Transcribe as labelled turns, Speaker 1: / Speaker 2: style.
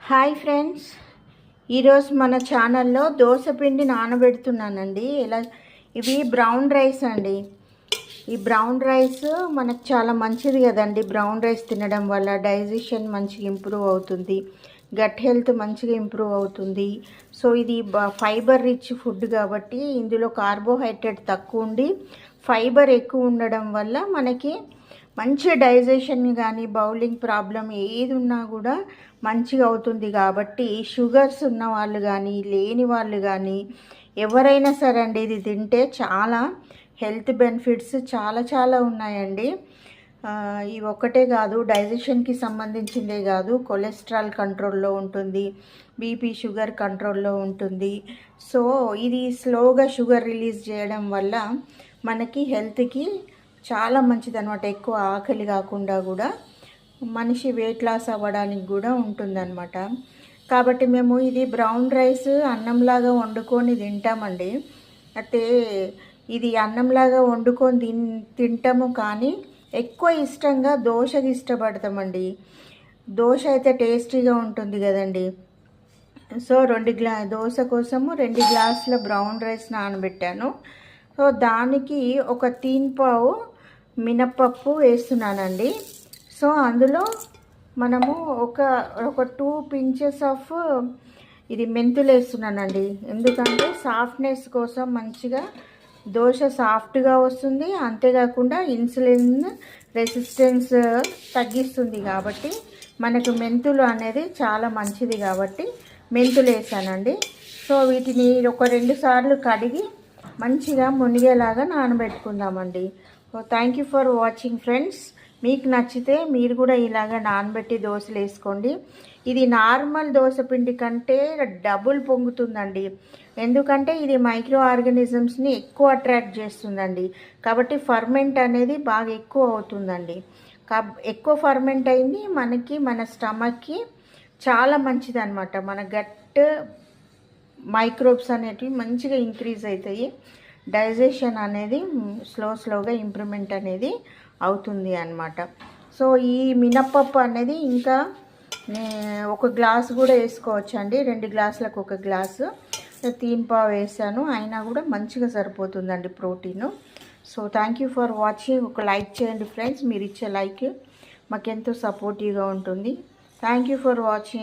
Speaker 1: Hi friends, ఈరోజు మన ఛానల్లో దోసపిండి నానబెడుతున్నానండి. ఇవి బ్రౌన్ రైస్ అండి. ఈ బ్రౌన్ రైస్ మనకు చాలా మంచిది కదండి. బ్రౌన్ రైస్ తినడం వల్ల డైజెషన్ మంచిగా ఇంప్రూవ్ అవుతుంది, గట్ హెల్త్ మంచిగా ఇంప్రూవ్ అవుతుంది. సో ఇది ఫైబర్ రిచ్ ఫుడ్ కాబట్టి ఇందులో కార్బోహైడ్రేట్ తక్కువ ఉండి ఫైబర్ ఎక్కువ ఉండడం వల్ల మనకి మంచి డైజెషన్ కానీ బౌలింగ్ ప్రాబ్లం ఏది ఉన్నా కూడా మంచిగా అవుతుంది. కాబట్టి షుగర్స్ ఉన్న వాళ్ళు కానీ లేని వాళ్ళు కానీ ఎవరైనా సరే అండి ఇది తింటే చాలా హెల్త్ బెనిఫిట్స్ చాలా ఉన్నాయండి. ఇవి ఒక్కటే కాదు, డైజెషన్కి సంబంధించిందే కాదు, కొలెస్ట్రాల్ కంట్రోల్లో ఉంటుంది, బీపీ షుగర్ కంట్రోల్లో ఉంటుంది. సో ఇది స్లోగా షుగర్ రిలీజ్ చేయడం వల్ల మనకి హెల్త్కి చాలా మంచిది అనమాట. ఎక్కువ ఆకలి కాకుండా కూడా మనిషి వెయిట్ లాస్ అవ్వడానికి కూడా ఉంటుందన్నమాట. కాబట్టి మేము ఇది బ్రౌన్ రైస్ అన్నంలాగా వండుకొని తింటామండి. అయితే ఇది అన్నంలాగా వండుకొని తింటాము, కానీ ఎక్కువ ఇష్టంగా దోశకి ఇష్టపడతామండి. దోశ అయితే టేస్టీగా ఉంటుంది కదండి. సో దోశ కోసము 2 గ్లాసుల బ్రౌన్ రైస్ నానబెట్టాను. సో దానికి ఒక 3 పావు మినప్పప్పు వేస్తున్నానండి. సో అందులో మనము ఒక 2 పించెస్ ఆఫ్ ఇది మెంతులు వేస్తున్నానండి. ఎందుకంటే సాఫ్ట్నెస్ కోసం, మంచిగా దోశ సాఫ్ట్గా వస్తుంది, అంతేకాకుండా ఇన్సులిన్ రెసిస్టెన్స్ తగ్గిస్తుంది. కాబట్టి మనకు మెంతులు అనేది చాలా మంచిది కాబట్టి మెంతులు వేసానండి. సో వీటిని ఒక 2 సార్లు కడిగి మంచిగా మునిగేలాగా నానబెట్టుకుందామండి. So thank you for watching friends. మీకు నచ్చితే మీరు కూడా ఇలాగ నానబెట్టి దోశలు వేసుకోండి. ఇది నార్మల్ దోశ పిండి కంటే డబుల్ పొంగుతుందండి. ఎందుకంటే ఇది మైక్రో ఆర్గానిజమ్స్ని ఎక్కువ అట్రాక్ట్ చేస్తుందండి. కాబట్టి ఫర్మెంట్ అనేది బాగా ఎక్కువ అవుతుందండి. ఎక్కువ ఫర్మెంట్ అయింది మనకి, మన స్టమక్కి చాలా మంచిది అనమాట. మన గట్ మైక్రోబ్స్ అనేటివి మంచిగా ఇంక్రీజ్ అవుతాయి. డైజెషన్ అనేది స్లోగా ఇంప్రూవ్మెంట్ అనేది అవుతుంది అన్నమాట. సో ఈ మినప్పప్పు అనేది ఇంకా 1 గ్లాసు కూడా వేసుకోవచ్చు అండి. 2 గ్లాసులకు 1 గ్లాసు 3 పావు వేసాను, అయినా కూడా మంచిగా సరిపోతుందండి protein. So thank you for watching. ఒక లైక్ చేయండి ఫ్రెండ్స్. మీరు ఇచ్చే లైక్ మాకెంతో సపోర్టివ్గా ఉంటుంది. Thank you for watching.